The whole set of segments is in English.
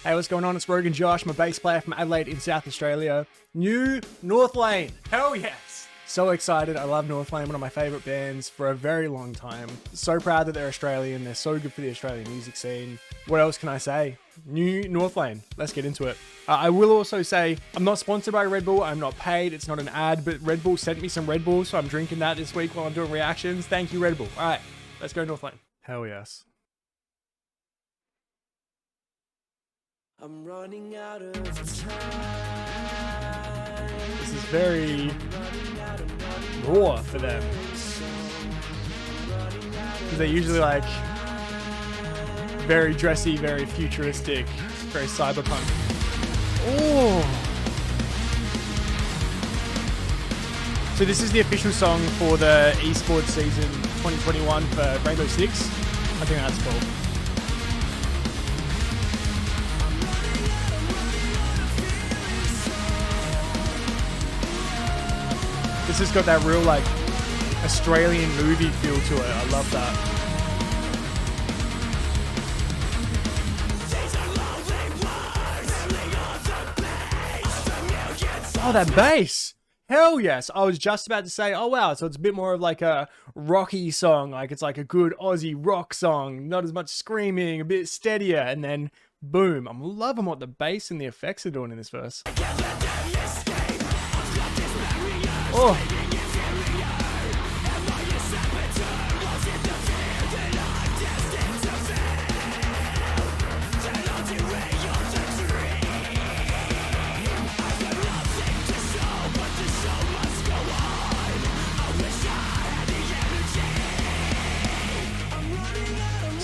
Hey, what's going on? It's Roguenjosh, I'm a bass player from Adelaide in South Australia. New Northlane. Hell yes. So excited. I love Northlane, one of my favourite bands for a very long time. So proud that they're Australian. They're so good for the Australian music scene. What else can I say? New Northlane. Let's get into it. I will also say, I'm not sponsored by Red Bull. I'm not paid. It's not an ad, but Red Bull sent me some Red Bull, so I'm drinking that this week while I'm doing reactions. Thank you, Red Bull. All right, let's go Northlane. Hell yes. I'm running out of time. This is very raw for them. Because they're usually like very dressy, very futuristic, very cyberpunk. Oh! So this is the official song for the eSports season 2021 for Rainbow Six. I think that's cool. This has got that real, like, Australian movie feel to it. I love that. Oh, that bass! Hell yes! I was just about to say, oh wow, so it's a bit more of like a rocky song. Like, it's like a good Aussie rock song. Not as much screaming, a bit steadier. And then, boom. I'm loving what the bass and the effects are doing in this verse. Oh.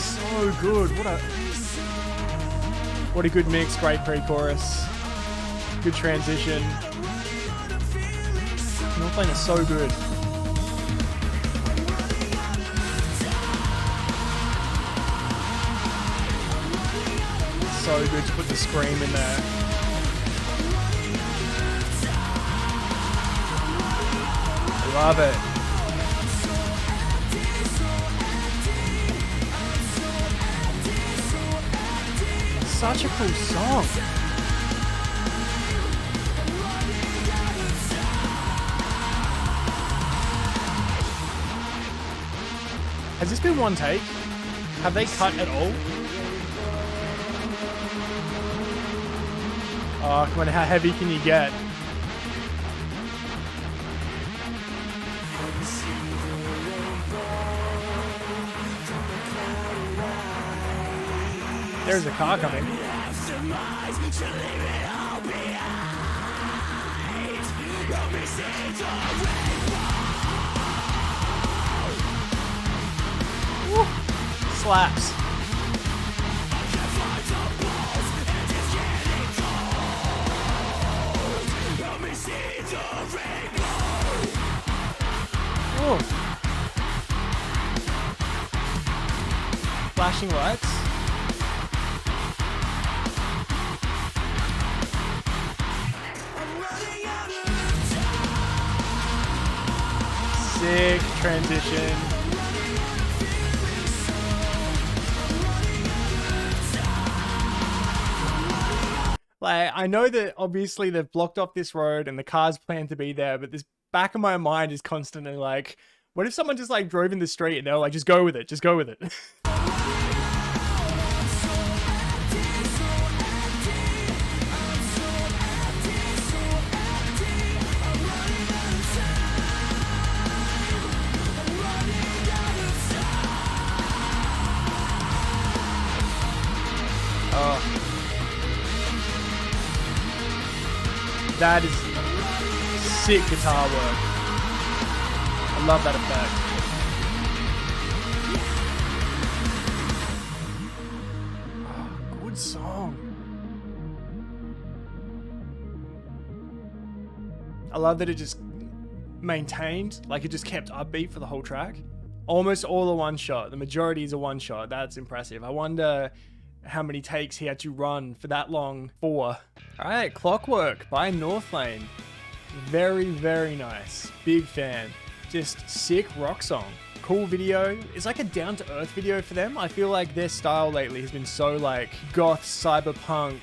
So good. What a good mix. Great pre-chorus. Good transition. Northlane is so good. So good to put the scream in there. I love it. Such a cool song. Has this been one take? Have they cut at all? Oh, come on, how heavy can you get? There's a car coming. Woo. Slaps. Whoa. Flashing lights. Sick transition. Like, I know that obviously they've blocked off this road and the cars plan to be there, but this back of my mind is constantly like, what if someone just like drove in the street and they were like, just go with it, just go with it. That is sick guitar work. I love that effect. Oh, good song. I love that it just maintained, like it just kept upbeat for the whole track. Almost all a one shot. The majority is a one shot. That's impressive. I wonder how many takes he had to run for that long for. All right, Clockwork by Northlane. Very, very nice. Big fan. Just sick rock song. cool video. It's like a down-to-earth video for them. I feel like their style lately has been so like goth, cyberpunk,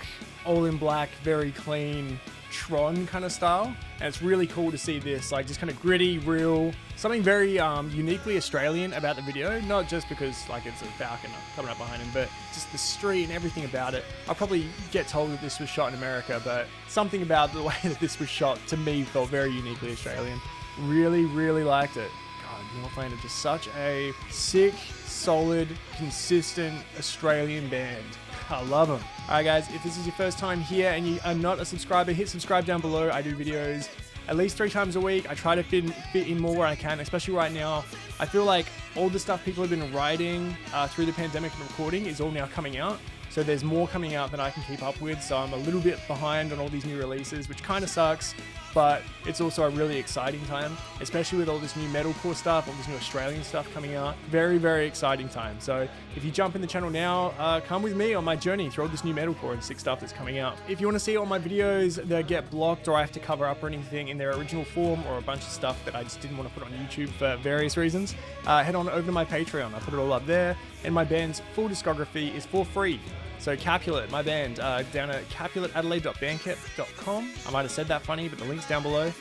all in black, very clean, Tron kind of style. And it's really cool to see this, like, just kind of gritty, real, something very uniquely Australian about the video. Not just because like it's a falcon coming up behind him, but just the street and everything about it. I'll probably get told that this was shot in America, but something about the way that this was shot to me felt very uniquely Australian. Really, really liked it. God, Northlane are just such a sick, solid, consistent Australian band. I love them. Alright guys, if this is your first time here and you are not a subscriber, hit subscribe down below. I do videos at least 3 times a week. I try to fit in more where I can, especially right now. I feel like all the stuff people have been writing through the pandemic and recording is all now coming out. So there's more coming out than I can keep up with. So I'm a little bit behind on all these new releases, which kind of sucks. But it's also a really exciting time, especially with all this new metalcore stuff, all this new Australian stuff coming out. Very, very exciting time. So if you jump in the channel now, come with me on my journey through all this new metalcore and sick stuff that's coming out. If you want to see all my videos that get blocked or I have to cover up or anything in their original form, or a bunch of stuff that I just didn't want to put on YouTube for various reasons, head on over to my Patreon. I put it all up there, and my band's full discography is for free. So CAPULET, my band, down at capuletadelaide.bandcamp.com. I might have said that funny, but the link's down below.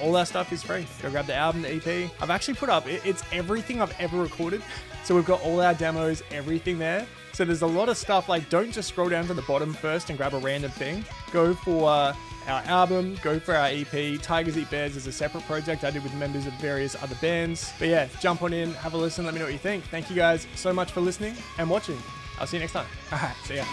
All that stuff is free. Go grab the album, the EP. I've actually put up, it's everything I've ever recorded. So we've got all our demos, everything there. So there's a lot of stuff, like don't just scroll down to the bottom first and grab a random thing. Go for our album, go for our EP. Tigers Eat Bears is a separate project I did with members of various other bands. But yeah, jump on in, have a listen, let me know what you think. Thank you guys so much for listening and watching. I'll see you next time. All right, see ya.